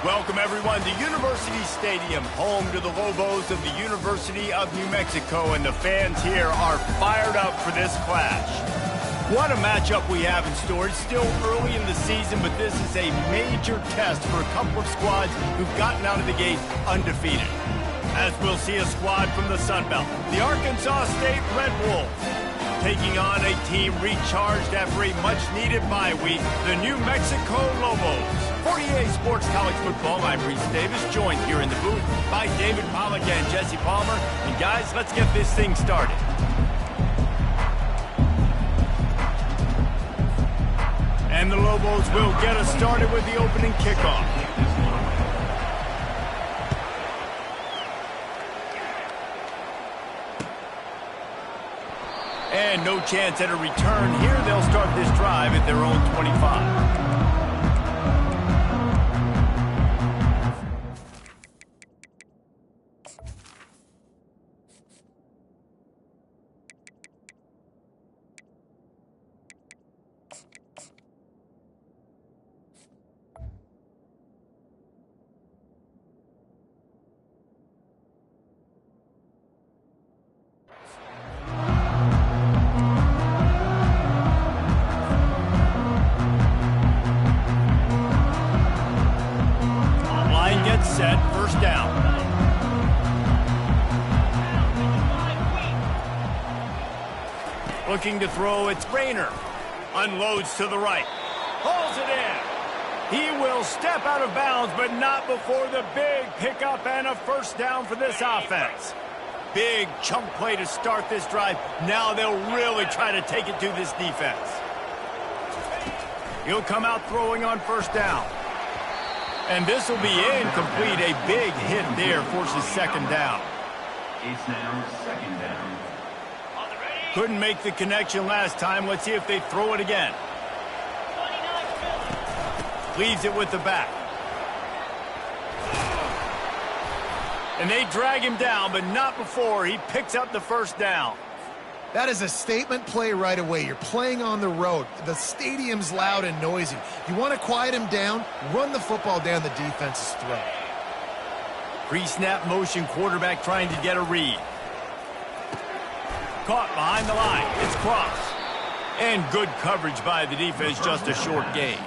Welcome, everyone, to University Stadium, home to the Lobos of the University of New Mexico, and the fans here are fired up for this clash. What a matchup we have in store. It's still early in the season, but this is a major test for a couple of squads who've gotten out of the gate undefeated. As we'll see a squad from the Sun Belt, the Arkansas State Redwolves, taking on a team recharged after a much-needed bye week, the New Mexico Lobos. For EA Sports College Football, I'm Reese Davis, joined here in the booth by David Pollack and Jesse Palmer. And guys, let's get this thing started. And the Lobos will get us started with the opening kickoff. And no chance at a return here. They'll start this drive at their own 25. Set, first down. Looking to throw, it's Rayner. Unloads to the right. Hauls it in. He will step out of bounds, but not before the big pickup and a first down for this offense. Big chunk play to start this drive. Now they'll really try to take it to this defense. He'll come out throwing on first down. And this will be incomplete. A big hit there forces second down. It's now second down. Couldn't make the connection last time. Let's see if they throw it again. Leaves it with the back. And they drag him down, but not before he picks up the first down. That is a statement play right away. You're playing on the road. The stadium's loud and noisy. You want to quiet him down, run the football down the defense's throat. Pre-snap motion, quarterback trying to get a read. Caught behind the line. It's Cross. And good coverage by the defense, just a short gain.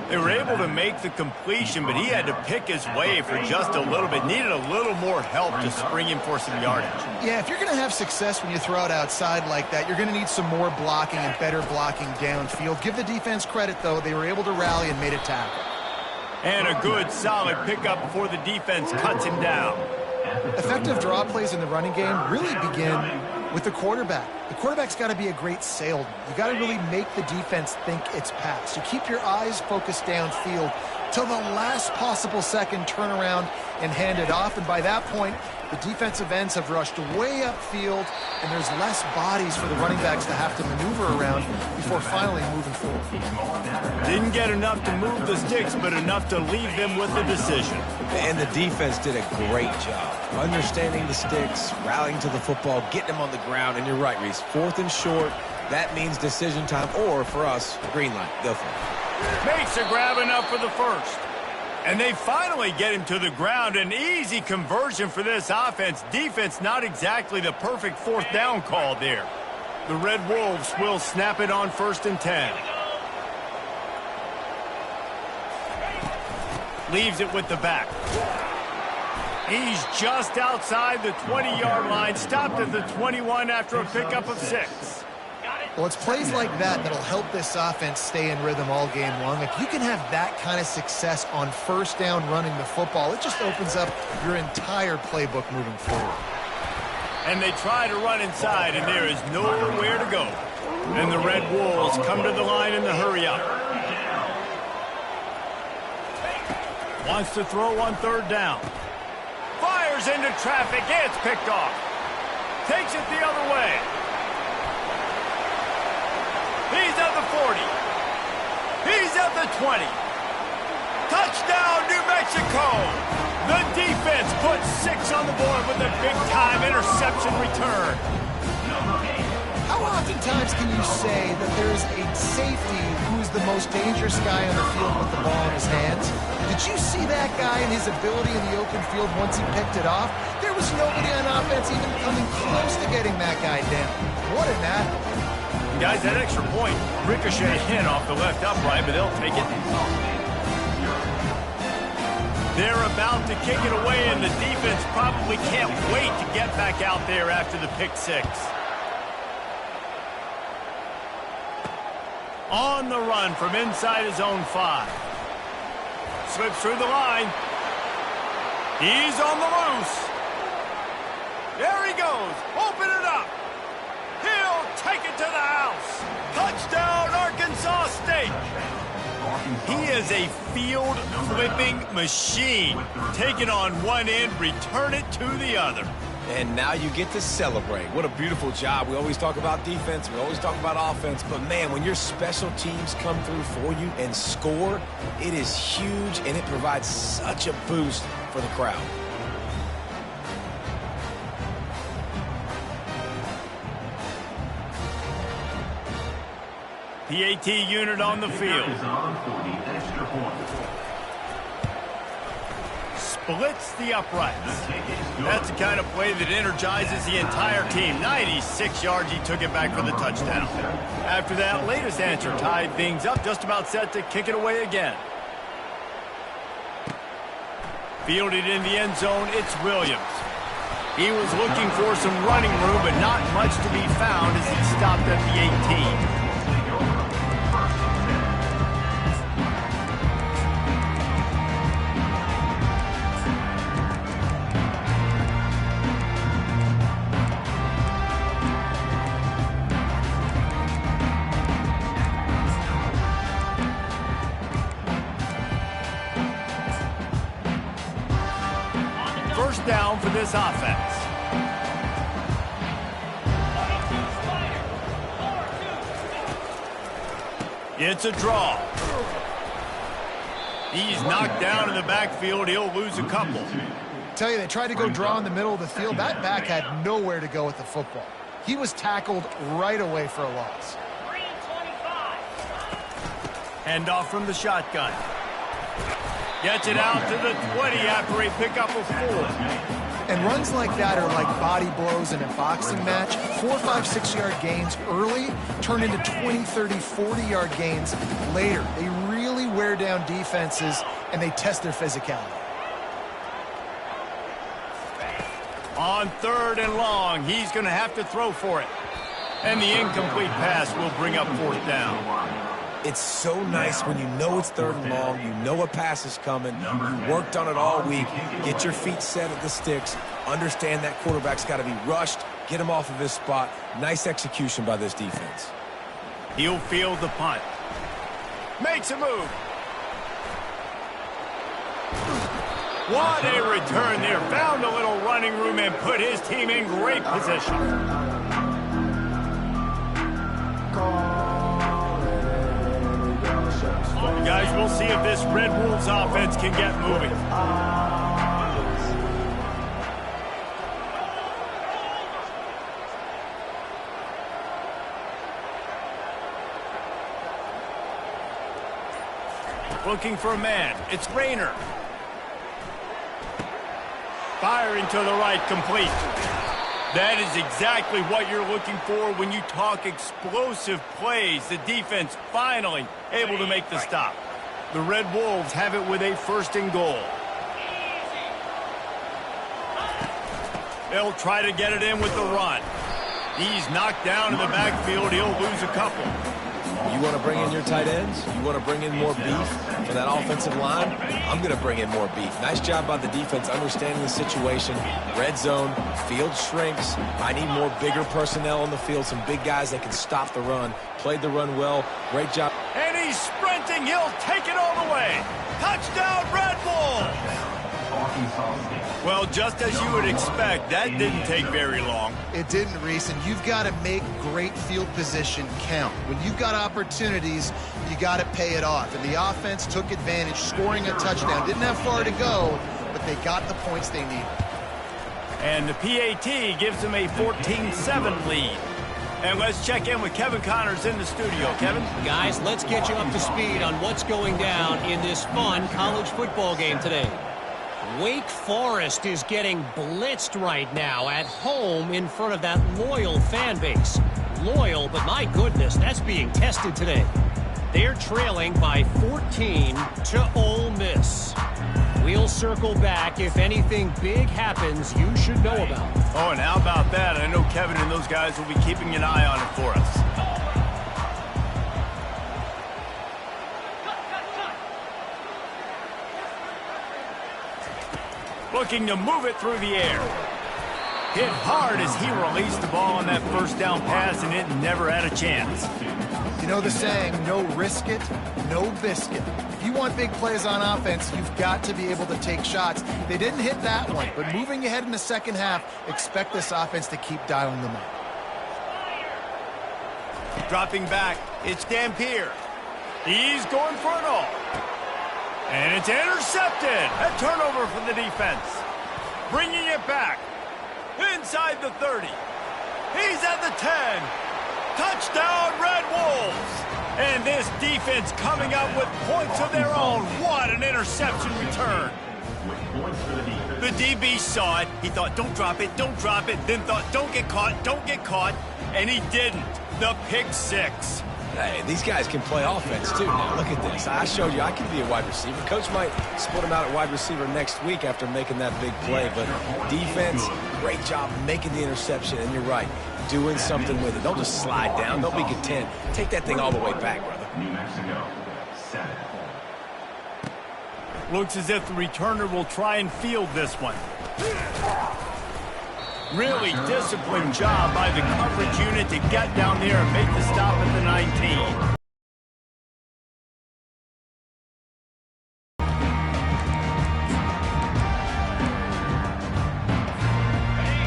They were able to make the completion, but he had to pick his way for just a little bit. Needed a little more help to spring him for some yardage. Yeah, if you're going to have success when you throw it outside like that, you're going to need some more blocking and better blocking downfield. Give the defense credit, though. They were able to rally and made a tackle. And a good, solid pickup before the defense cuts him down. Effective draw plays in the running game really begin with the quarterback. The quarterback's got to be a great salesman. You got to really make the defense think it's pass. You keep your eyes focused downfield till the last possible second, turn around and hand it off. And by that point, the defensive ends have rushed way upfield, and there's less bodies for the running backs to have to maneuver around before finally moving forward. Didn't get enough to move the sticks, but enough to leave them with the decision. And the defense did a great job understanding the sticks, rallying to the football, getting them on the ground. And you're right, Reese, 4th and short, that means decision time, or for us, green light. Go for it. Makes a grab enough for the first. And they finally get him to the ground. An easy conversion for this offense. Defense not exactly the perfect fourth down call there. The Red Wolves will snap it on 1st and 10. Leaves it with the back. He's just outside the 20-yard line. Stopped at the 21 after a pickup of 6. Well, it's plays like that that'll help this offense stay in rhythm all game long. If you can have that kind of success on first down running the football, it just opens up your entire playbook moving forward. And they try to run inside, and there is nowhere to go. And the Red Wolves come to the line in the hurry-up. Wants to throw on 3rd down. Fires into traffic. It's picked off. Takes it the other way. He's at the 40. He's at the 20. Touchdown, New Mexico. The defense puts 6 on the board with a big-time interception return. How often times can you say that there's a safety who's the most dangerous guy on the field with the ball in his hands? Did you see that guy and his ability in the open field once he picked it off? There was nobody on offense even coming close to getting that guy down. What an athlete. Guys, that extra point ricocheted in off the left upright, but they'll take it. They're about to kick it away, and the defense probably can't wait to get back out there after the pick six. On the run from inside his own 5. Slips through the line. He's on the loose. There he goes. Open it up. He'll take it to the house. Touchdown, Arkansas State. He is a field-flipping machine. Take it on one end, return it to the other. And now you get to celebrate. What a beautiful job. We always talk about defense. We always talk about offense. But, man, when your special teams come through for you and score, it is huge, and it provides such a boost for the crowd. PAT unit on the field. Splits the uprights. That's the kind of play that energizes the entire team. 96 yards, he took it back for the touchdown. After that latest answer tied things up, just about set to kick it away again. Fielded in the end zone, it's Williams. He was looking for some running room, but not much to be found as he stopped at the 18. First down for this offense. It's a draw. He's knocked down in the backfield. He'll lose a couple. Tell you, they tried to go draw in the middle of the field. That back had nowhere to go with the football. He was tackled right away for a loss. Handoff from the shotgun. Gets it out to the 20 after a pickup of 4. And runs like that are like body blows in a boxing match. 4, 5, 6-yard gains early turn into 20, 30, 40-yard gains later. They really wear down defenses, and they test their physicality. On 3rd and long, he's going to have to throw for it. And the incomplete pass will bring up 4th down. It's so nice when you know it's 3rd and long, you know a pass is coming, you worked on it all week, get your feet set at the sticks, understand that quarterback's got to be rushed, get him off of his spot. Nice execution by this defense. He'll field the punt. Makes a move. What a return there. Found a little running room and put his team in great position. Guys, we'll see if this Red Wolves offense can get moving. Looking for a man. It's Rayner. Firing to the right, complete. That is exactly what you're looking for when you talk explosive plays. The defense finally able to make the stop. The Red Wolves have it with a 1st and goal. They'll try to get it in with the run. He's knocked down in the backfield. He'll lose a couple. You want to bring in your tight ends? You want to bring in more beef for that offensive line? I'm going to bring in more beef. Nice job by the defense understanding the situation. Red zone, field shrinks. I need more bigger personnel on the field, some big guys that can stop the run. Played the run well. Great job. And he's sprinting. He'll take it all the way. Touchdown, Red Wolves! Well, just as you would expect, that didn't take very long. It didn't, Reese, and you've got to make great field position count. When you've got opportunities, you got to pay it off. And the offense took advantage, scoring a touchdown. Didn't have far to go, but they got the points they needed. And the PAT gives them a 14-7 lead. And let's check in with Kevin Connors in the studio. Kevin? Guys, let's get you up to speed on what's going down in this fun college football game today. Wake Forest is getting blitzed right now at home in front of that loyal fan base. Loyal, but my goodness, that's being tested today. They're trailing by 14 to Ole Miss. We'll circle back if anything big happens you should know about. Oh, and how about that? I know Kevin and those guys will be keeping an eye on it for us. Looking to move it through the air. Hit hard as he released the ball on that first down pass, and it never had a chance. You know the saying, no risk it, no biscuit. If you want big plays on offense, you've got to be able to take shots. They didn't hit that one, but moving ahead in the second half, expect this offense to keep dialing them up. Dropping back, it's Dampier. He's going for it all. And it's intercepted. A turnover for the defense. Bringing it back. Inside the 30. He's at the 10. Touchdown, Red Wolves. And this defense coming up with points of their own. What an interception return. The DB saw it. He thought, don't drop it, don't drop it. Then thought, don't get caught. And he didn't. The pick six. Hey, these guys can play offense, too. Now, look at this. I showed you I can be a wide receiver. Coach might split him out at wide receiver next week after making that big play. But defense, great job making the interception. And you're right, doing something with it. Don't just slide down. Don't be content. Take that thing all the way back, brother. New Mexico, 7. Looks as if the returner will try and field this one. Really disciplined job by the coverage unit to get down there and make the stop at the 19.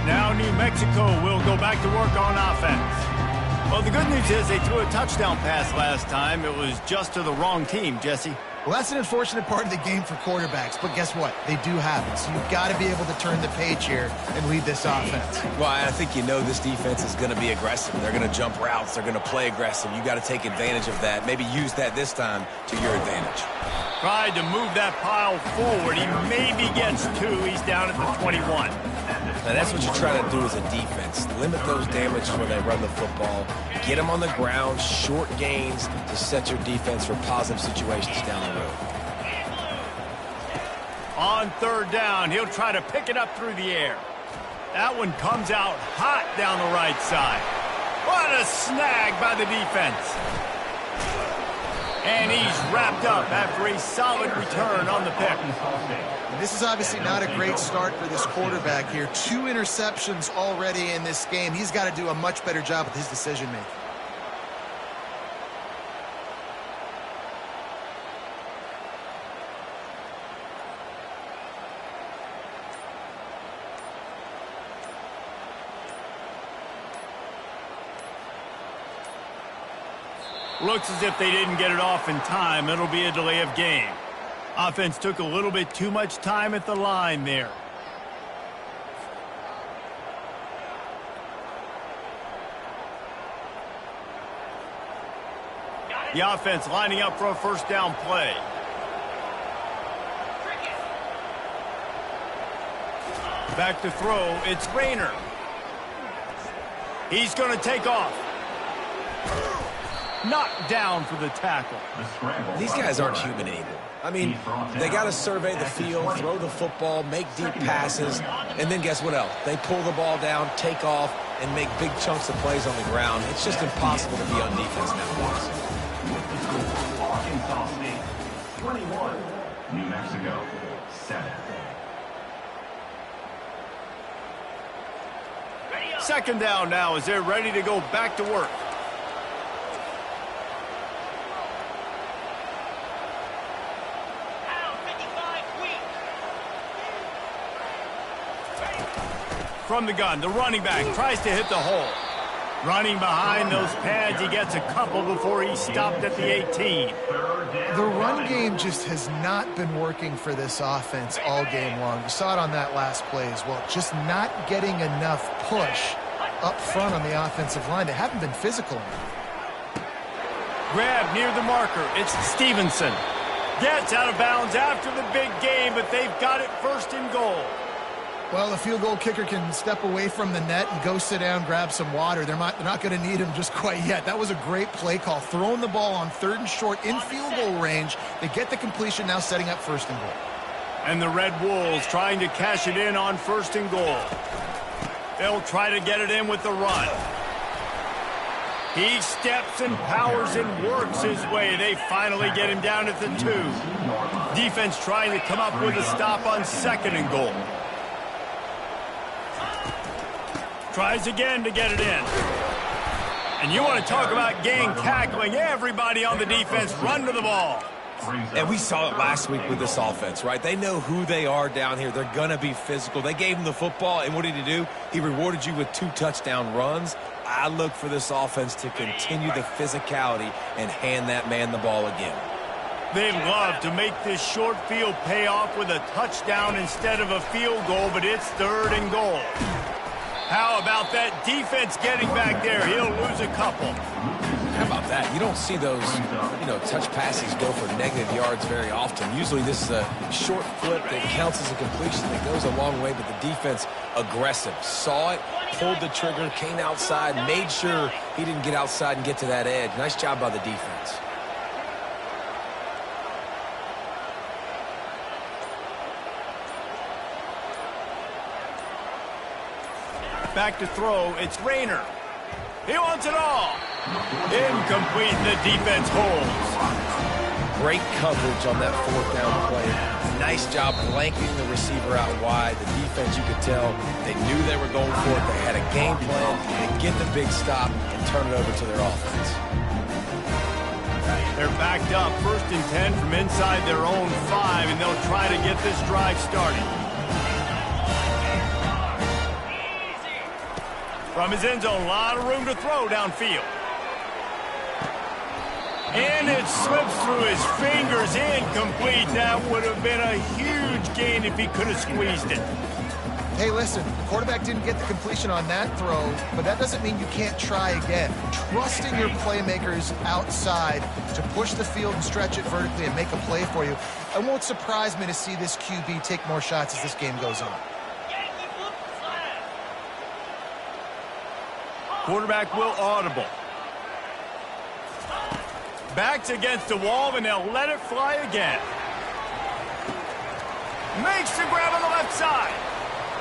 Now New Mexico will go back to work on offense. Well, the good news is they threw a touchdown pass last time. It was just to the wrong team, Jesse. Well, that's an unfortunate part of the game for quarterbacks, but guess what? They do have it, so you've got to be able to turn the page here and lead this offense. Well, I think you know this defense is going to be aggressive. They're going to jump routes. They're going to play aggressive. You got to take advantage of that. Maybe use that this time to your advantage. Tried to move that pile forward. He maybe gets 2. He's down at the 21. Now, that's what you're trying to do as a defense. Limit those damages when they run the football. Get them on the ground, short gains to set your defense for positive situations down the road. On third down, he'll try to pick it up through the air. That one comes out hot down the right side. What a snag by the defense. And he's wrapped up after a solid return on the pick. This is obviously not a great start for this quarterback here. 2 interceptions already in this game. He's got to do a much better job with his decision-making. Looks as if they didn't get it off in time. It'll be a delay of game. Offense took a little bit too much time at the line there. The offense lining up for a first down play. Back to throw. It's Rayner. He's going to take off. Knocked down for the tackle. These guys aren't human anymore. I mean, they got to survey the field, throw the football, make deep passes, and then guess what else? They pull the ball down, take off, and make big chunks of plays on the ground. It's just impossible to be on defense nowadays. Arkansas State, 21. New Mexico, 7. Second down now as they're ready to go back to work. From the gun, the running back tries to hit the hole. Running behind those pads, he gets a couple before he stopped at the 18. The run game just has not been working for this offense all game long. You saw it on that last play as well. Just not getting enough push up front on the offensive line. They haven't been physical. Grab near the marker. It's Stevenson. Gets out of bounds after the big game, but they've got it first and goal. Well, the field goal kicker can step away from the net and go sit down, grab some water. They're not going to need him just quite yet. That was a great play call. Throwing the ball on 3rd and short in field goal range. They get the completion, now setting up 1st and goal. And the Red Wolves trying to cash it in on 1st and goal. They'll try to get it in with the run. He steps and powers and works his way. They finally get him down at the 2. Defense trying to come up with a stop on 2nd and goal. Tries again to get it in. And you want to talk about gang tackling. Everybody on the defense run to the ball. And we saw it last week with this offense, right? They know who they are down here. They're going to be physical. They gave him the football, and what did he do? He rewarded you with 2 touchdown runs. I look for this offense to continue the physicality and hand that man the ball again. They'd love to make this short field pay off with a touchdown instead of a field goal, but it's 3rd and goal. How about that defense getting back there? He'll lose a couple. How about that? You don't see those, touch passes go for negative yards very often. Usually this is a short flip that counts as a completion that goes a long way, but the defense aggressive. Saw it, pulled the trigger, came outside, made sure he didn't get outside and get to that edge. Nice job by the defense. Back to throw, it's Rayner. He wants it all. Incomplete, the defense holds. Great coverage on that 4th down play. Nice job blanketing the receiver out wide. The defense, you could tell, they knew they were going for it. They had a game plan to get the big stop and turn it over to their offense. They're backed up, 1st and 10 from inside their own 5, and they'll try to get this drive started. From his end zone, a lot of room to throw downfield. And it slips through his fingers, incomplete. That would have been a huge gain if he could have squeezed it. Hey, listen, the quarterback didn't get the completion on that throw, but that doesn't mean you can't try again. Trusting your playmakers outside to push the field and stretch it vertically and make a play for you. It won't surprise me to see this QB take more shots as this game goes on. Quarterback will audible. Backs against the wall, and they'll let it fly again. Makes the grab on the left side.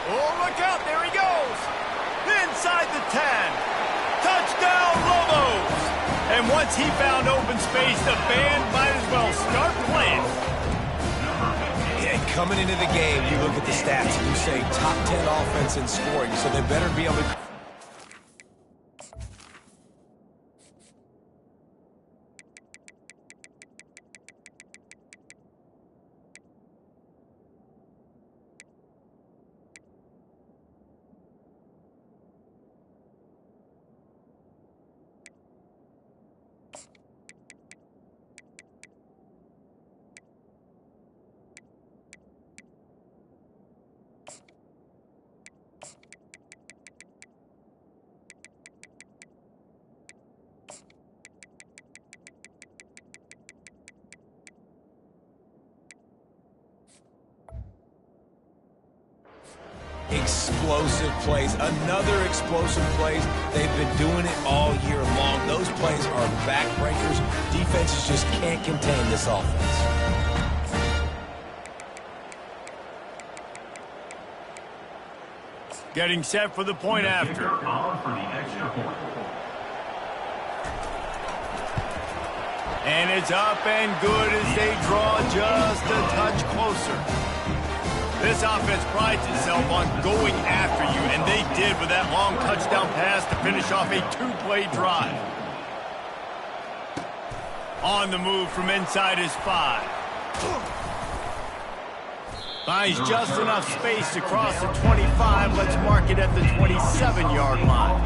Oh, look out, there he goes. Inside the 10. Touchdown, Lobos. And once he found open space, the band might as well start playing. Yeah, coming into the game, you look at the stats and you say top 10 offense in scoring, so they better be able to... Explosive plays, another explosive plays. They've been doing it all year long. Those plays are backbreakers. Defenses just can't contain this offense. Getting set for the point after. And it's up and good as they draw just a touch closer. This offense prides itself on going after you, and they did with that long touchdown pass to finish off a 2-play drive. On the move from inside his 5. Finds just enough space to cross the 25. Let's mark it at the 27-yard line.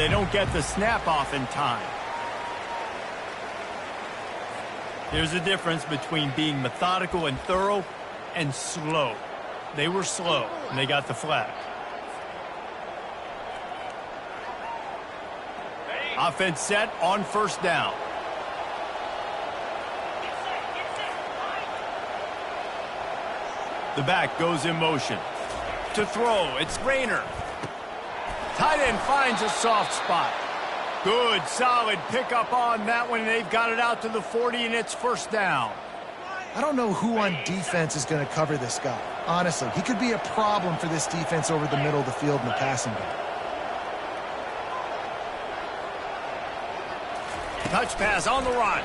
they don't get the snap off in time. There's a difference between being methodical and thorough and slow. They were slow, and they got the flag. Offense set on first down. The back goes in motion. To throw, it's Rayner. Tight end finds a soft spot. Good, solid pickup on that one, and they've got it out to the 40, and it's first down. I don't know who on defense is going to cover this guy. Honestly, he could be a problem for this defense over the middle of the field in the passing game. Touch pass on the run.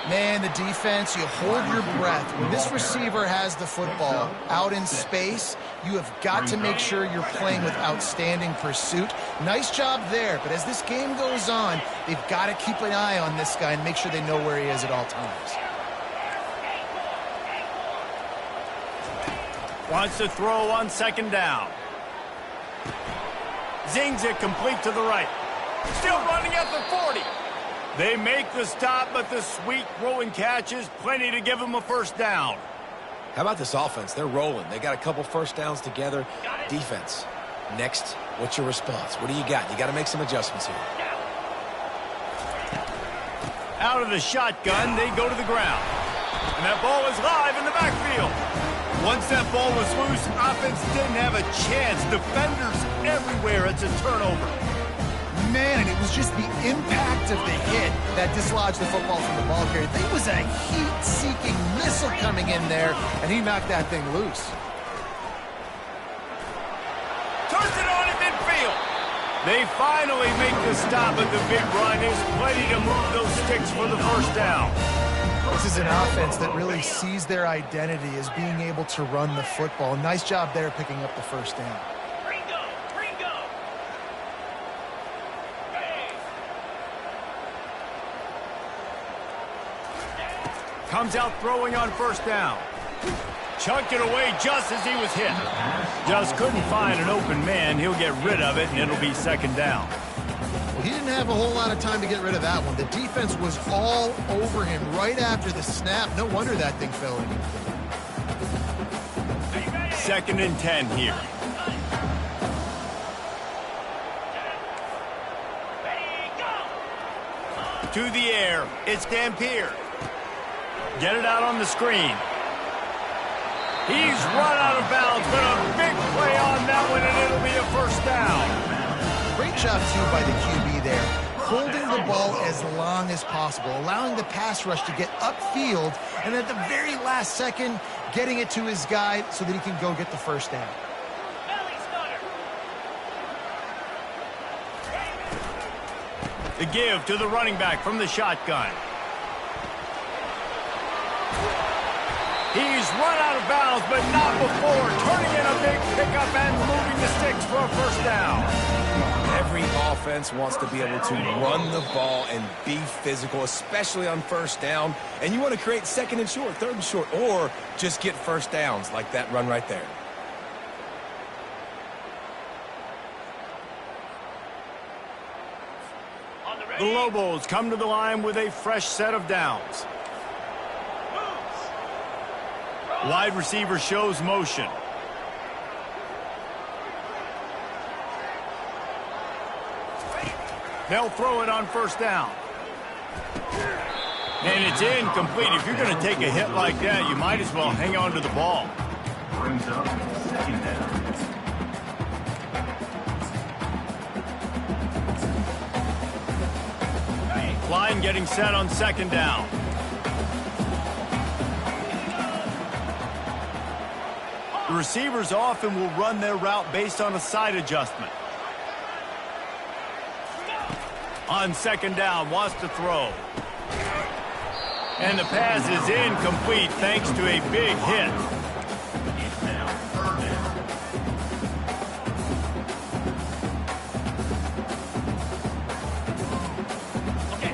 Man, the defense, you hold your breath. When this receiver has the football out in space, you have got to make sure you're playing with outstanding pursuit. Nice job there, but as this game goes on, they've got to keep an eye on this guy and make sure they know where he is at all times. Wants to throw on second down. Zings it complete to the right. Still running at the 40. They make the stop, but the sweet throw and catch is plenty to give them a first down. How about this offense? They're rolling. They got a couple first downs together. Defense. Next, what's your response? What do you got? You got to make some adjustments here. Out of the shotgun, they go to the ground. And that ball is live in the backfield. Once that ball was loose, offense didn't have a chance. Defenders everywhere. It's a turnover. Man, and it was just the impact of the hit that dislodged the football from the ball carrier. There was a heat-seeking missile coming in there, and he knocked that thing loose. Turns it on in midfield. They finally make the stop, but the big run is plenty to move those sticks for the first down. This is an offense that really sees their identity as being able to run the football. Nice job there picking up the first down. Comes out throwing on first down. Chunked it away just as he was hit. Just couldn't find an open man. He'll get rid of it, and it'll be second down. Well, he didn't have a whole lot of time to get rid of that one. The defense was all over him right after the snap. No wonder that thing fell in. 2nd and 10 here. To the air. It's Dampier. Get it out on the screen. He's run out of bounds, but a big play on that one, and it'll be a first down. Great job, too, by the QB there. Holding the ball as long as possible, allowing the pass rush to get upfield, and at the very last second, getting it to his guy so that he can go get the first down. The give to the running back from the shotgun. He's run out of bounds, but not before. Turning in a big pickup and moving the sticks for a first down. Every offense wants to be able to run the ball and be physical, especially on first down. And you want to create 2nd and short, 3rd and short, or just get first downs like that run right there. The Lobos come to the line with a fresh set of downs. Wide receiver shows motion. They'll throw it on first down. And it's incomplete. If you're going to take a hit like that, you might as well hang on to the ball. Brings up 2nd down. Line getting set on 2nd down. The receivers often will run their route based on a side adjustment. On 2nd down, wants to throw. And the pass is incomplete thanks to a big hit. It's now 3rd down.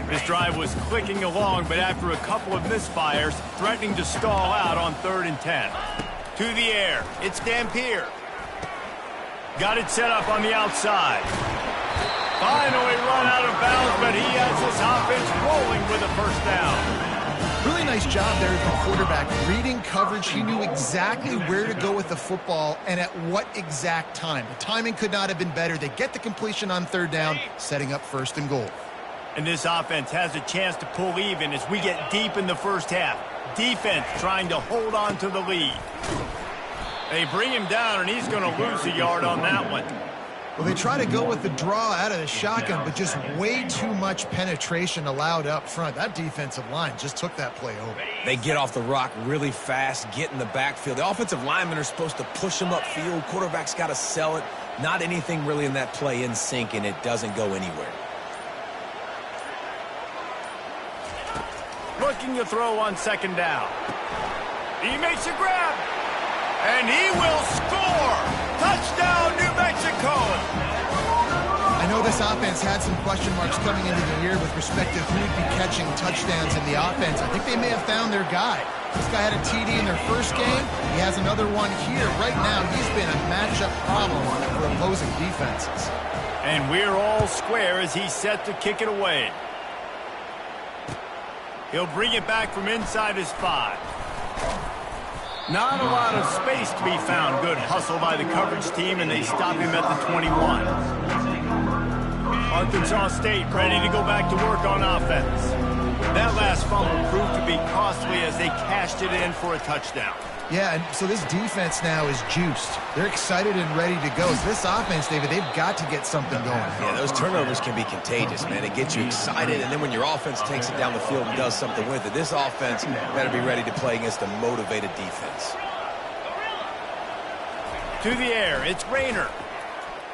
This drive was clicking along, but after a couple of misfires, threatening to stall out on 3rd and 10. To the air, it's Dampier. Got it set up on the outside. Finally run out of bounds, but he has this offense rolling with a first down. Really nice job there as the quarterback. Reading coverage, he knew exactly where to go with the football and at what exact time. The timing could not have been better. They get the completion on third down, setting up first and goal. And this offense has a chance to pull even as we get deep in the first half. Defense trying to hold on to the lead. They bring him down, and he's going to lose a yard on that one. Well, they try to go with the draw out of the shotgun, but just way too much penetration allowed up front. That defensive line just took that play over. They get off the rock really fast, get in the backfield. The offensive linemen are supposed to push them upfield. Quarterback's got to sell it. Not anything really in that play in sync, and it doesn't go anywhere. Looking to throw on second down. He makes a grab, and he will score. Touchdown, New Mexico! I know this offense had some question marks coming into the year with respect to who would be catching touchdowns in the offense. I think they may have found their guy. This guy had a TD in their first game. He has another one here. Right now, he's been a matchup problem for opposing defenses. And we're all square as he's set to kick it away. He'll bring it back from inside his 5. Not a lot of space to be found. Good hustle by the coverage team, and they stop him at the 21. Arkansas State ready to go back to work on offense. That last fumble proved to be costly as they cashed it in for a touchdown. Yeah, and so this defense now is juiced. They're excited and ready to go. So this offense, David, they've got to get something going. Yeah, those turnovers can be contagious, man. It gets you excited, and then when your offense takes it down the field and does something with it, this offense better be ready to play against a motivated defense. To the air, it's Rayner.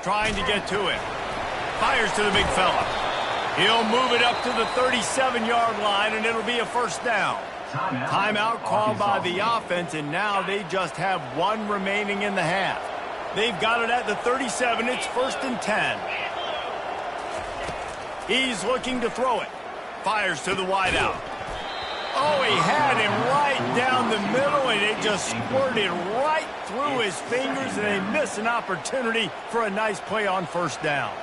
Trying to get to him. Fires to the big fella. He'll move it up to the 37-yard line, and it'll be a first down. Timeout called by the offense, and now they just have one remaining in the half. They've got it at the 37. It's 1st and 10. He's looking to throw it. Fires to the wideout. Oh, he had him right down the middle, and it just squirted right through his fingers, and they miss an opportunity for a nice play on first down.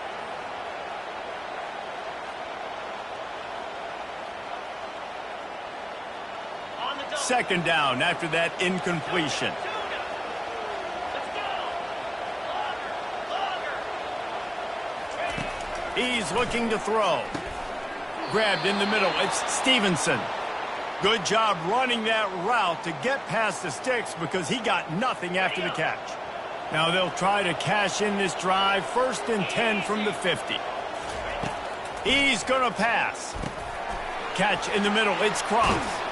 Second down after that incompletion. He's looking to throw. Grabbed in the middle. It's Stevenson. Good job running that route to get past the sticks because he got nothing after the catch. Now they'll try to cash in this drive. 1st and 10 from the 50. He's going to pass. Catch in the middle. It's Cross.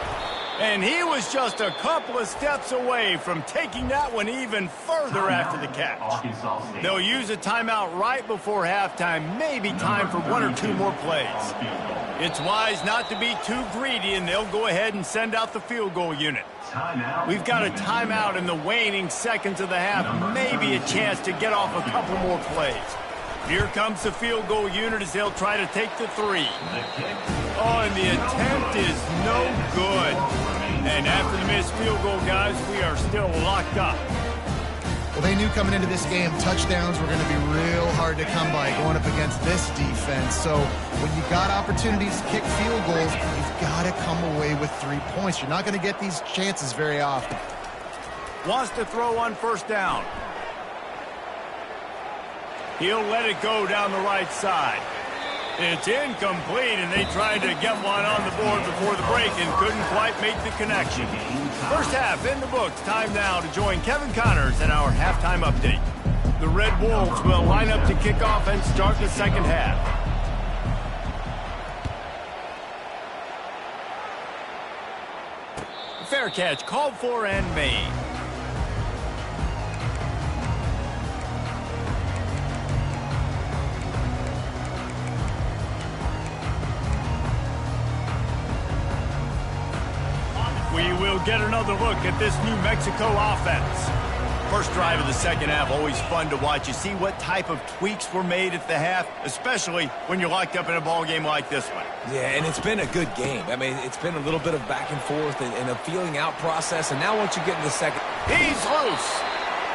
And he was just a couple of steps away from taking that one even further after the catch. They'll use a timeout right before halftime, maybe time for 1 or 2 more plays. It's wise not to be too greedy, and they'll go ahead and send out the field goal unit. We've got a timeout in the waning seconds of the half, maybe a chance to get off a couple more plays. Here comes the field goal unit as they'll try to take the 3. Oh, and the attempt is no good. And after the missed field goal, guys, we are still locked up. Well, they knew coming into this game touchdowns were going to be real hard to come by going up against this defense. So when you got opportunities to kick field goals, you've got to come away with 3 points. You're not going to get these chances very often. Wants to throw on first down. He'll let it go down the right side. It's incomplete, and they tried to get one on the board before the break and couldn't quite make the connection. First half in the books. Time now to join Kevin Connors in our halftime update. The Red Wolves will line up to kick off and start the second half. Fair catch called for and made. We will get another look at this New Mexico offense. First drive of the second half, always fun to watch. You see what type of tweaks were made at the half, especially when you're locked up in a ball game like this one. Yeah, and it's been a good game. I mean, it's been a little bit of back and forth and a feeling out process. And now once you get in the second... He's loose.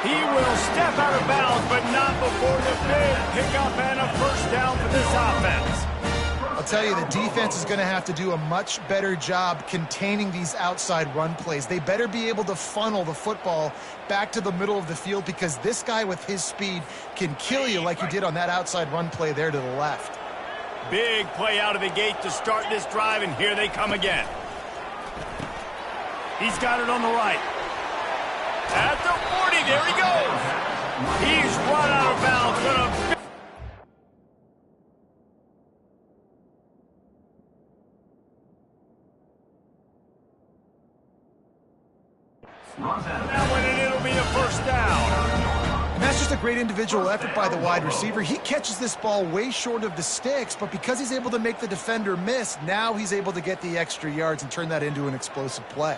He will step out of bounds, but not before the big pickup and a first down for this offense. I'll tell you, the defense is going to have to do a much better job containing these outside run plays. They better be able to funnel the football back to the middle of the field, because this guy with his speed can kill you like he did on that outside run play there to the left. Big play out of the gate to start this drive, and here they come again. He's got it on the right. At the 40, there he goes. He's run out of bounds. That one, and it'll be a first down. And that's just a great individual effort by the wide receiver. He catches this ball way short of the sticks, but because he's able to make the defender miss, now he's able to get the extra yards and turn that into an explosive play.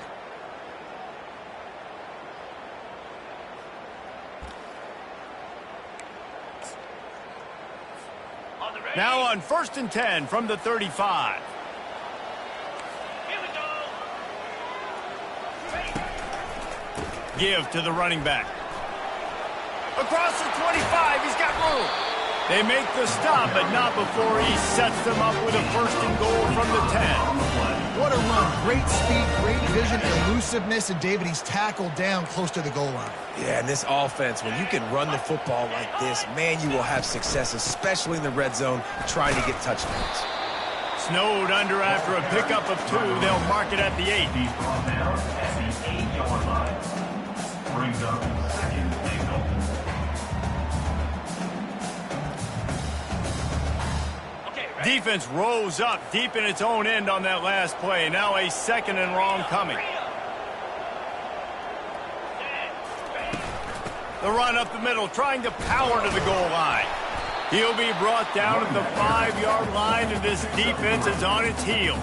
Now on 1st and 10 from the 35. Give to the running back. Across the 25, he's got room. They make the stop, but not before he sets them up with a 1st and goal from the 10. What a run. Great speed, great vision, elusiveness, and David, he's tackled down close to the goal line. Yeah, and this offense, when you can run the football like this, man, you will have success, especially in the red zone, trying to get touchdowns. Snowed under after a pickup of 2. They'll mark it at the 8. He's brought down at the 8-yard line. Brings up 2nd and goal. Defense rose up deep in its own end on that last play. Now a 2nd and long coming. The run up the middle, trying to power to the goal line. He'll be brought down at the 5-yard line, and this defense is on its heels.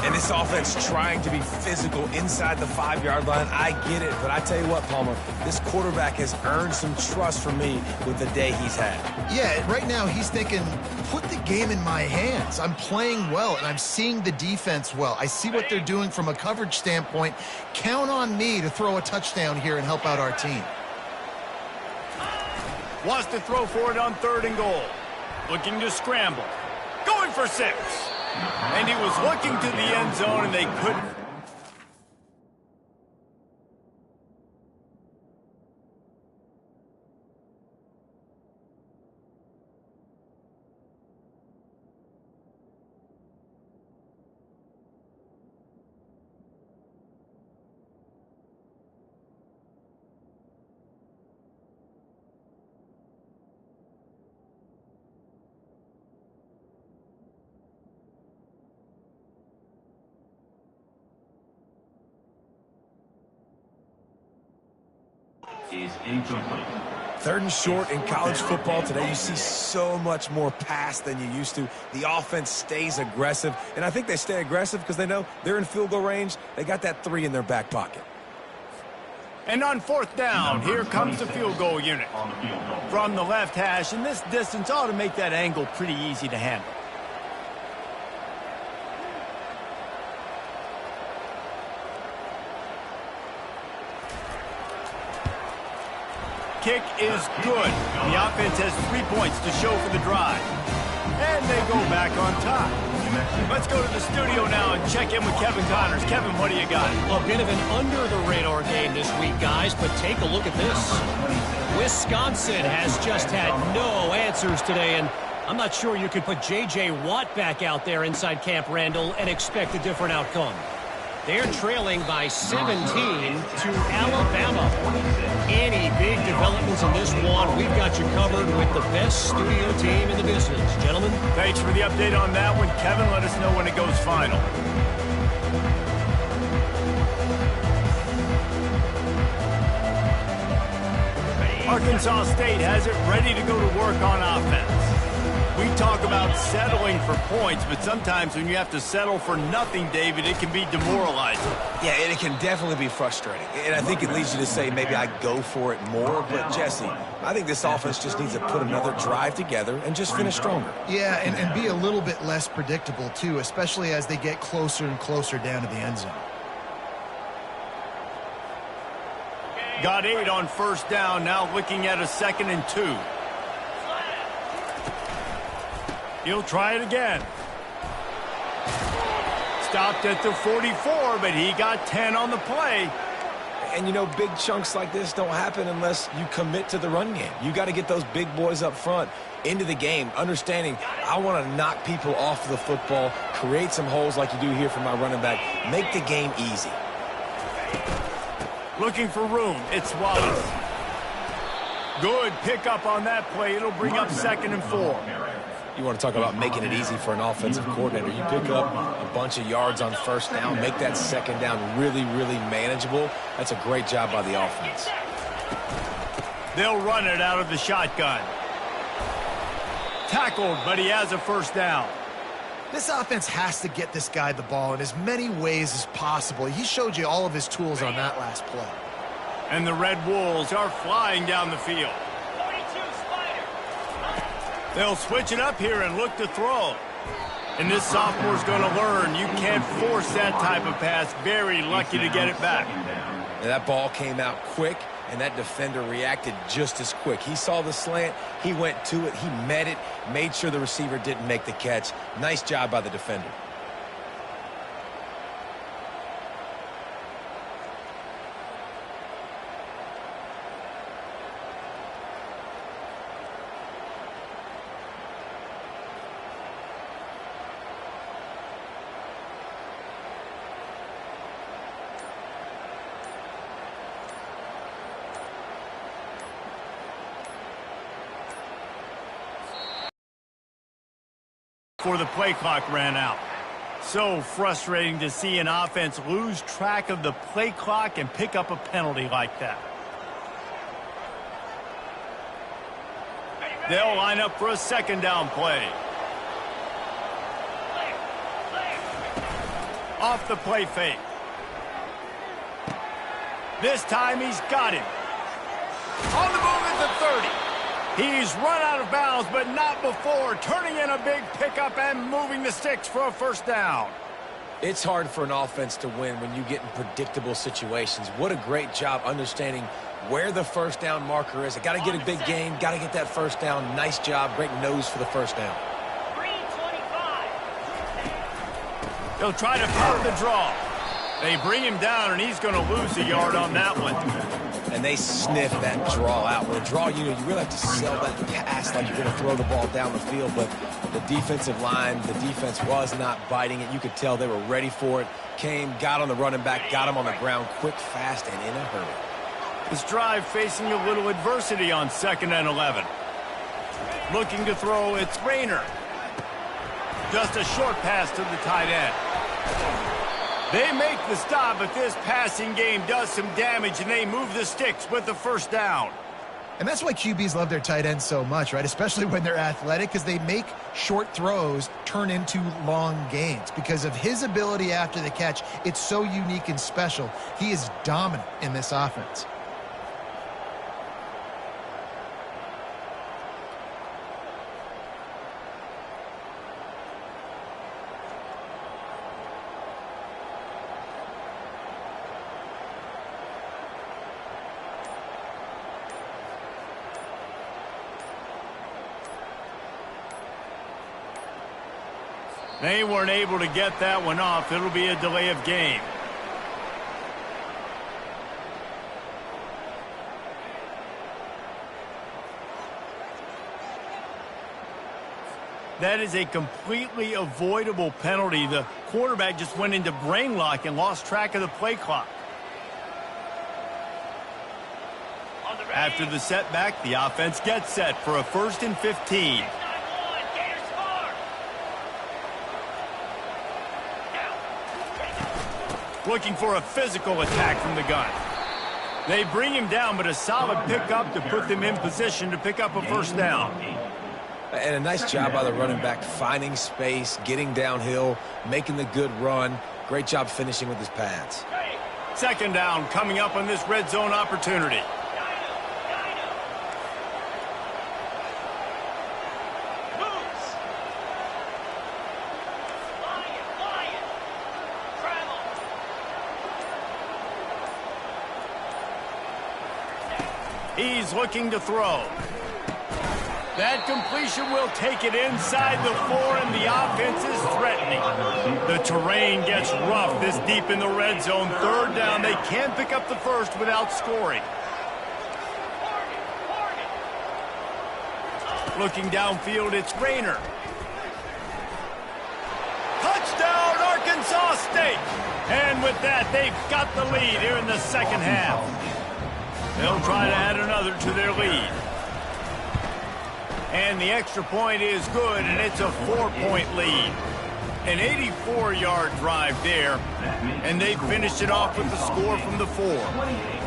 And this offense trying to be physical inside the 5-yard line. I get it, but I tell you what, Palmer, this quarterback has earned some trust from me with the day he's had. Yeah, right now he's thinking, put the game in my hands. I'm playing well, and I'm seeing the defense well. I see what they're doing from a coverage standpoint. Count on me to throw a touchdown here and help out our team. Wants to throw for it on 3rd and goal. Looking to scramble. Going for 6. And he was looking to the end zone, and they couldn't. Is incomplete. 3rd and short in college football today. You see so much more pass than you used to. The offense stays aggressive, and I think they stay aggressive because they know they're in field goal range. They got that 3 in their back pocket. And on 4th down, here comes the field goal unit. On the field goal. From the left hash, and this distance ought to make that angle pretty easy to handle. Kick is good. The offense has 3 points to show for the drive. And they go back on top. Let's go to the studio now and check in with Kevin Connors. Kevin, what do you got? A bit of an under-the-radar game this week, guys, but take a look at this. Wisconsin has just had no answers today, and I'm not sure you could put J.J. Watt back out there inside Camp Randall and expect a different outcome. They're trailing by 17 to Alabama. Any big developments in this one, we've got you covered with the best studio team in the business. Gentlemen. Thanks for the update on that one. Kevin, let us know when it goes final. Arkansas State has it ready to go to work on offense. We talk about settling for points, but sometimes when you have to settle for nothing, David, it can be demoralizing. Yeah, and it can definitely be frustrating. And I think it leads you to say maybe I go for it more. But, Jesse, I think this offense just needs to put another drive together and just finish stronger. Yeah, and be a little bit less predictable, too, especially as they get closer and closer down to the end zone. Got 8 on first down, now looking at a 2nd and 2. He'll try it again. Stopped at the 44, but he got 10 on the play. And, you know, big chunks like this don't happen unless you commit to the run game. You got to get those big boys up front into the game, understanding I want to knock people off the football, create some holes like you do here for my running back, make the game easy. Looking for room. It's Wallace. Good pickup on that play. It'll bring up 2nd and 4. You want to talk about making it easy for an offensive coordinator. You pick up a bunch of yards on first down, make that 2nd down really, really manageable. That's a great job by the offense. They'll run it out of the shotgun. Tackled, but he has a first down. This offense has to get this guy the ball in as many ways as possible. He showed you all of his tools on that last play. And the Red Wolves are flying down the field. They'll switch it up here and look to throw. And this sophomore's going to learn you can't force that type of pass. Very lucky to get it back. And that ball came out quick, and that defender reacted just as quick. He saw the slant, he went to it, he met it, made sure the receiver didn't make the catch. Nice job by the defender. Before the play clock ran out. So frustrating to see an offense lose track of the play clock and pick up a penalty like that. They'll line up for a 2nd down play. Off the play fake. This time he's got him. On the move at the 30. He's run out of bounds, but not before turning in a big pickup and moving the sticks for a first down. It's hard for an offense to win when you get in predictable situations. What a great job understanding where the first down marker is. I got to get a big gain, got to get that first down. Nice job, great nose for the first down. 3:25. He'll try to pop the draw. They bring him down, and he's going to lose a yard on that one. And they sniff that draw out. With a draw, you really have to sell that pass like you're going to throw the ball down the field. But the defensive line, the defense was not biting it. You could tell they were ready for it. Came, got on the running back, got him on the ground quick, fast, and in a hurry. This drive facing a little adversity on 2nd and 11. Looking to throw, it's Rayner. Just a short pass to the tight end. They make the stop, but this passing game does some damage, and they move the sticks with the first down. And that's why QBs love their tight ends so much, right? Especially when they're athletic, because they make short throws turn into long gains. Because of his ability after the catch, it's so unique and special. He is dominant in this offense. They weren't able to get that one off. It'll be a delay of game. That is a completely avoidable penalty. The quarterback just went into brain lock and lost track of the play clock. After the setback, the offense gets set for a 1st and 15. Looking for a physical attack from the gun. They bring him down, but a solid pickup to put them in position to pick up a first down. And a nice job by the running back, finding space, getting downhill, making the good run. Great job finishing with his pads. 2nd down coming up on this red zone opportunity. He's looking to throw. That completion will take it inside the 4, and the offense is threatening. The terrain gets rough this deep in the red zone. Third down, they can't pick up the first without scoring. Looking downfield, it's Rayner. Touchdown, Arkansas State! And with that, they've got the lead here in the second half. They'll try to add another to their lead. And the extra point is good, and it's a 4-point lead. An 84-yard drive there, and they finished it off with the score from the 4.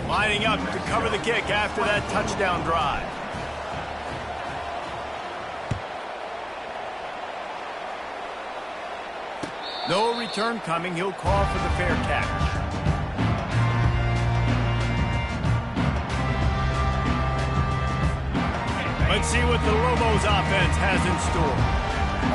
Lining up to cover the kick after that touchdown drive. No return coming. He'll call for the fair catch. Let's see what the Lobos offense has in store.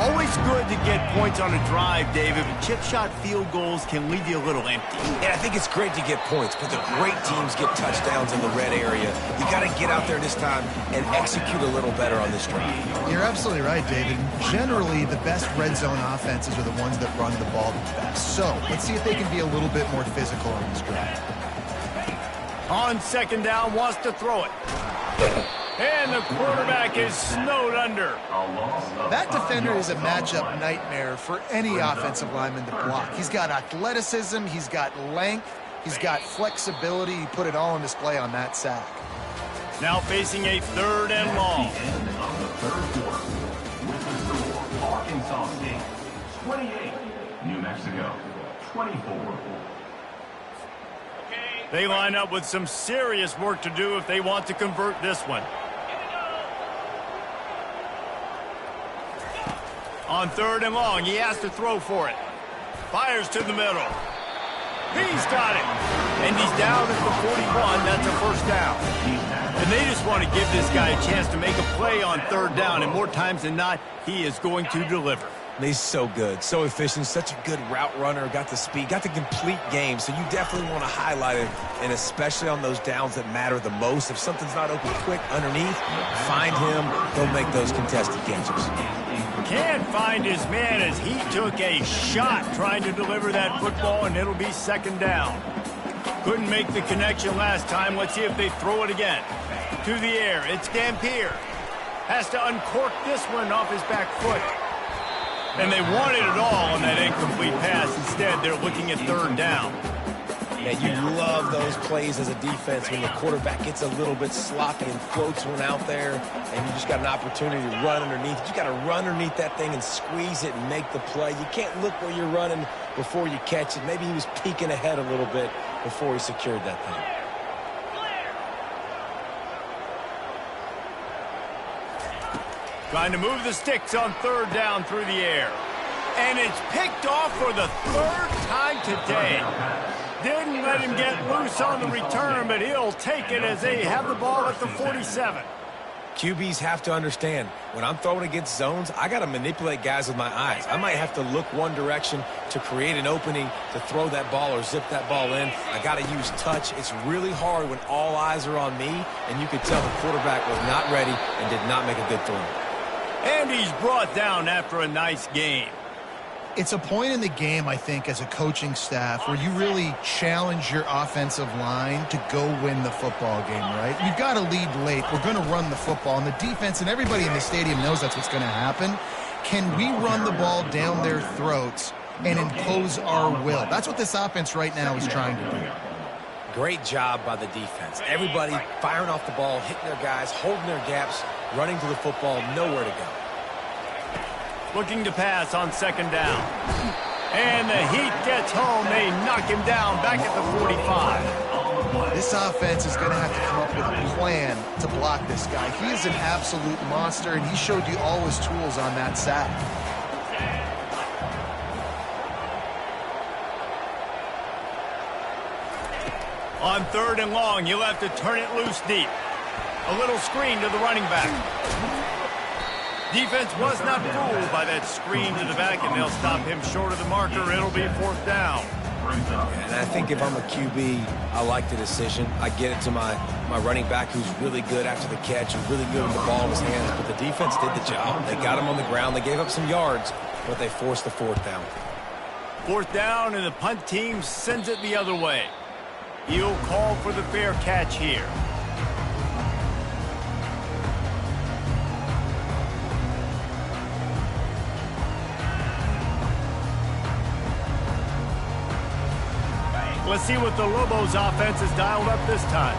Always good to get points on a drive, David, but chip shot field goals can leave you a little empty. Yeah, I think it's great to get points, but the great teams get touchdowns in the red area. You got to get out there this time and execute a little better on this drive. You're absolutely right, David. Generally, the best red zone offenses are the ones that run the ball the best. So let's see if they can be a little bit more physical on this drive. On second down, wants to throw it. And the quarterback is snowed under. That defender is a matchup nightmare for any offensive lineman to block. He's got athleticism, he's got length, he's got flexibility. He put it all on display on that sack. Now facing a 3rd and long. With the score, Arkansas State 28, New Mexico 24. They line up with some serious work to do if they want to convert this one. On 3rd and long, he has to throw for it. Fires to the middle. He's got it. And he's down at the 41. That's a first down. And they just want to give this guy a chance to make a play on 3rd down. And more times than not, he is going to deliver. He's so good, so efficient, such a good route runner, got the speed, got the complete game, so you definitely want to highlight it, and especially on those downs that matter the most. If something's not open quick underneath, find him, he'll make those contested catches. Can't find his man as he took a shot trying to deliver that football, and it'll be 2nd down. Couldn't make the connection last time. Let's see if they throw it again. To the air, it's Dampier. Has to uncork this one off his back foot. And they wanted it all on that incomplete pass. Instead, they're looking at 3rd down. Yeah, you love those plays as a defense when the quarterback gets a little bit sloppy and floats one out there, and you just got an opportunity to run underneath. You got to run underneath that thing and squeeze it and make the play. You can't look where you're running before you catch it. Maybe he was peeking ahead a little bit before he secured that thing. Trying to move the sticks on 3rd down through the air. And it's picked off for the 3rd time today. Didn't let him get loose on the return, but he'll take it as they have the ball at the 47. QBs have to understand, when I'm throwing against zones, I got to manipulate guys with my eyes. I might have to look one direction to create an opening to throw that ball or zip that ball in. I got to use touch. It's really hard when all eyes are on me, and you could tell the quarterback was not ready and did not make a good throw. And he's brought down after a nice game. It's a point in the game, I think, as a coaching staff where you really challenge your offensive line to go win the football game, right? We've got to lead late. We're going to run the football, and the defense and everybody in the stadium knows that's what's going to happen. Can we run the ball down their throats and impose our will? That's what this offense right now is trying to do. Great job by the defense. Everybody firing off the ball, hitting their guys, holding their gaps, running to the football, nowhere to go. Looking to pass on 2nd down. And the heat gets home. They knock him down back at the 45. This offense is going to have to come up with a plan to block this guy. He is an absolute monster, and he showed you all his tools on that sack. On 3rd and long, you'll have to turn it loose deep. A little screen to the running back. Defense was not fooled by that screen to the back, and they'll stop him short of the marker. It'll be 4th down. brings up. And I think if I'm a QB, I like the decision. I get it to my running back who's really good after the catch, who's really good with the ball in his hands, but the defense did the job. They got him on the ground. They gave up some yards, but they forced the fourth down. Fourth down, and the punt team sends it the other way. He'll call for the fair catch here. Let's see what the Lobos offense has dialed up this time.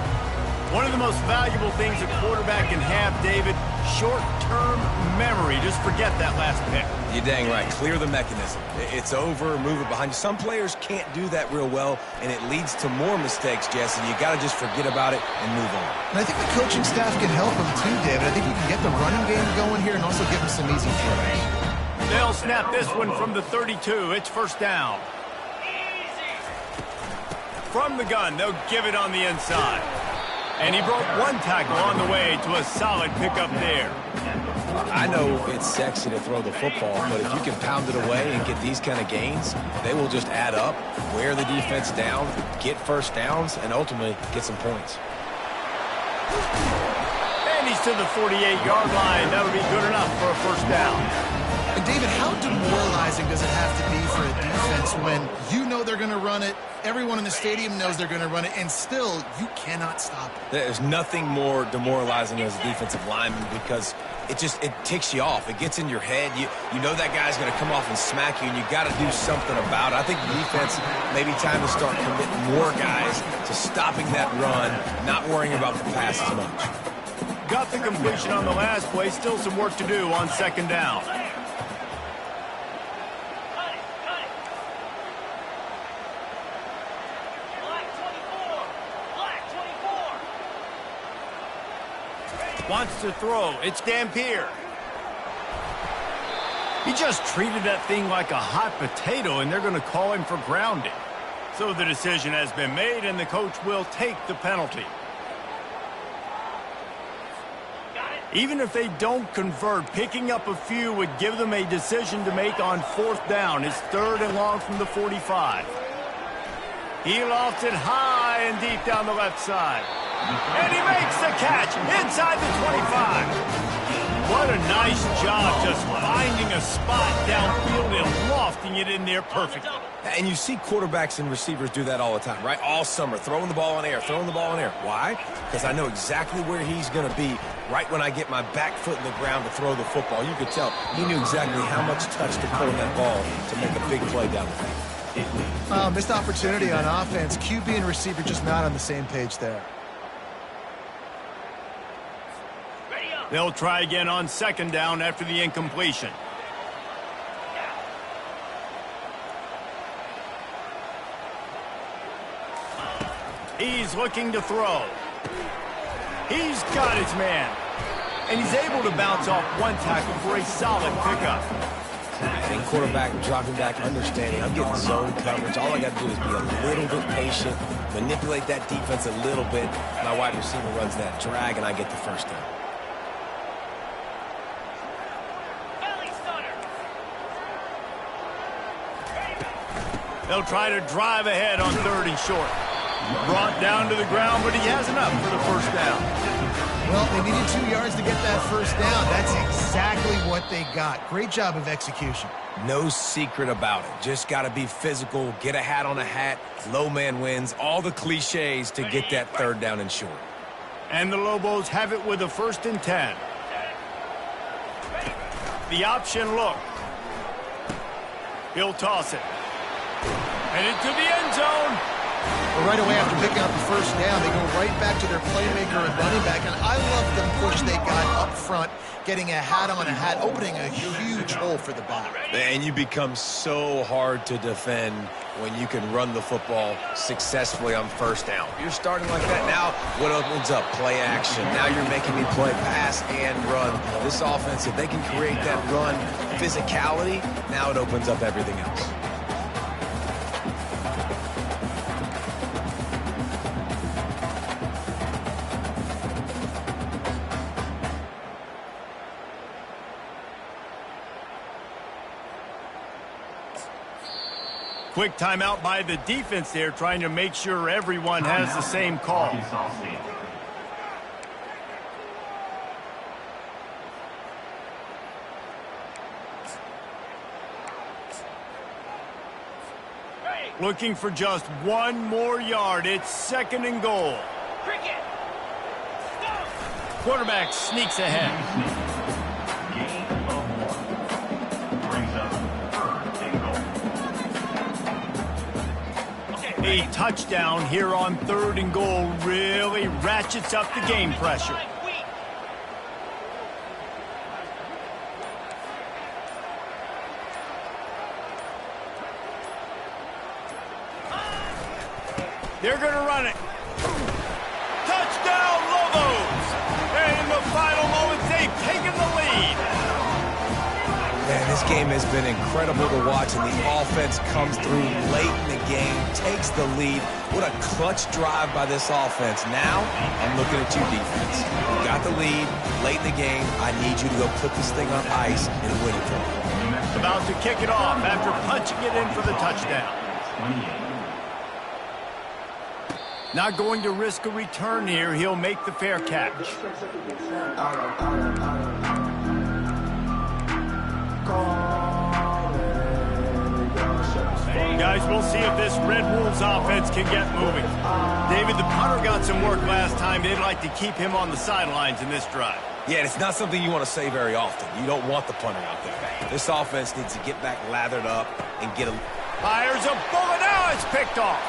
One of the most valuable things a quarterback can have, David, short-term memory. Just forget that last pick. You're dang right. Clear the mechanism. It's over, move it behind you. Some players can't do that real well, and it leads to more mistakes, Jesse. You got to just forget about it and move on. And I think the coaching staff can help him too, David. I think you can get the running game going here and also give him some easy throws. They'll snap this one from the 32. It's first down. From the gun, they'll give it on the inside. And he broke one tackle on the way to a solid pickup there. I know it's sexy to throw the football, but if you can pound it away and get these kind of gains, they will just add up, wear the defense down, get first downs, and ultimately get some points. And he's to the 48-yard line. That would be good enough for a first down. And David, how demoralizing does it have to be for a defense when you know they're going to run it, everyone in the stadium knows they're going to run it, and still you cannot stop it? There's nothing more demoralizing as a defensive lineman because it ticks you off. It gets in your head. You know that guy's going to come off and smack you, and you got to do something about it. I think the defense maybe time to start committing more guys to stopping that run, not worrying about the pass as much. Got the completion on the last play. Still some work to do on second down. Wants to throw. It's Dampier. He just treated that thing like a hot potato, and they're going to call him for grounding. So the decision has been made, and the coach will take the penalty. Even if they don't convert, picking up a few would give them a decision to make on fourth down. It's third and long from the 45. He lofts it high and deep down the left side. And he makes the catch inside the 25. What a nice job just finding a spot downfield and lofting it in there perfectly. And you see quarterbacks and receivers do that all the time, right? All summer, throwing the ball in air, throwing the ball in air. Why? Because I know exactly where he's going to be right when I get my back foot in the ground to throw the football. You could tell he knew exactly how much touch to put on that ball to make a big play down the field. Missed opportunity on offense. QB and receiver just not on the same page there. They'll try again on second down after the incompletion. He's looking to throw. He's got his man. And he's able to bounce off one tackle for a solid pickup. And quarterback dropping back, understanding I'm getting zone coverage. All I got to do is be a little bit patient, manipulate that defense a little bit. My wide receiver runs that drag, and I get the first down. They'll try to drive ahead on third and short. Brought down to the ground, but he has enough for the first down. Well, they needed 2 yards to get that first down. That's exactly what they got. Great job of execution. No secret about it. Just got to be physical, get a hat on a hat, low man wins, all the cliches to get that third down and short. And the Lobos have it with a 1st and 10. The option look. He'll toss it. And into the end zone. Well, right away after picking up the first down, they go right back to their playmaker and running back. And I love the push they got up front, getting a hat on a hat, opening a huge hole for the back. And you become so hard to defend when you can run the football successfully on first down. You're starting like that now. What opens up? Play action. Now you're making me play pass and run. This offense, if they can create that run physicality, now it opens up everything else. Quick timeout by the defense there, trying to make sure everyone has the same call. Arkansas State. Looking for just one more yard. It's 2nd and goal. Quarterback sneaks ahead. Gain of 1. Brings up 3rd and goal. A touchdown here on 3rd and goal really ratchets up the game pressure. They're going to run it. Touchdown, Lobos! And in the final moments, they've taken the lead. Man, this game has been incredible to watch, and the offense comes through late in the game, takes the lead. What a clutch drive by this offense. Now, I'm looking at you, defense. You got the lead late in the game. I need you to go put this thing on ice and win it for me. About to kick it off after punching it in for the touchdown. 28. Not going to risk a return here. He'll make the fair catch. Guys, we'll see if this Red Wolves offense can get moving. David, the punter got some work last time. They'd like to keep him on the sidelines in this drive. Yeah, it's not something you want to say very often. You don't want the punter out there. This offense needs to get back lathered up and get a... Fires a bullet. Now it's picked off.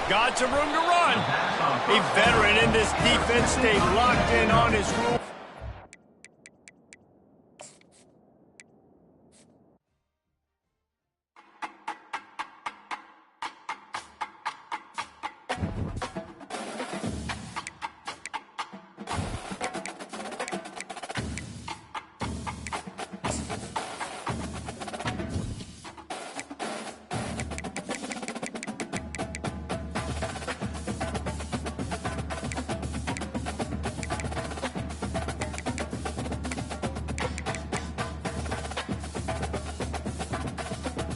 Got some room to run. A veteran in this defense stayed locked in on his rule.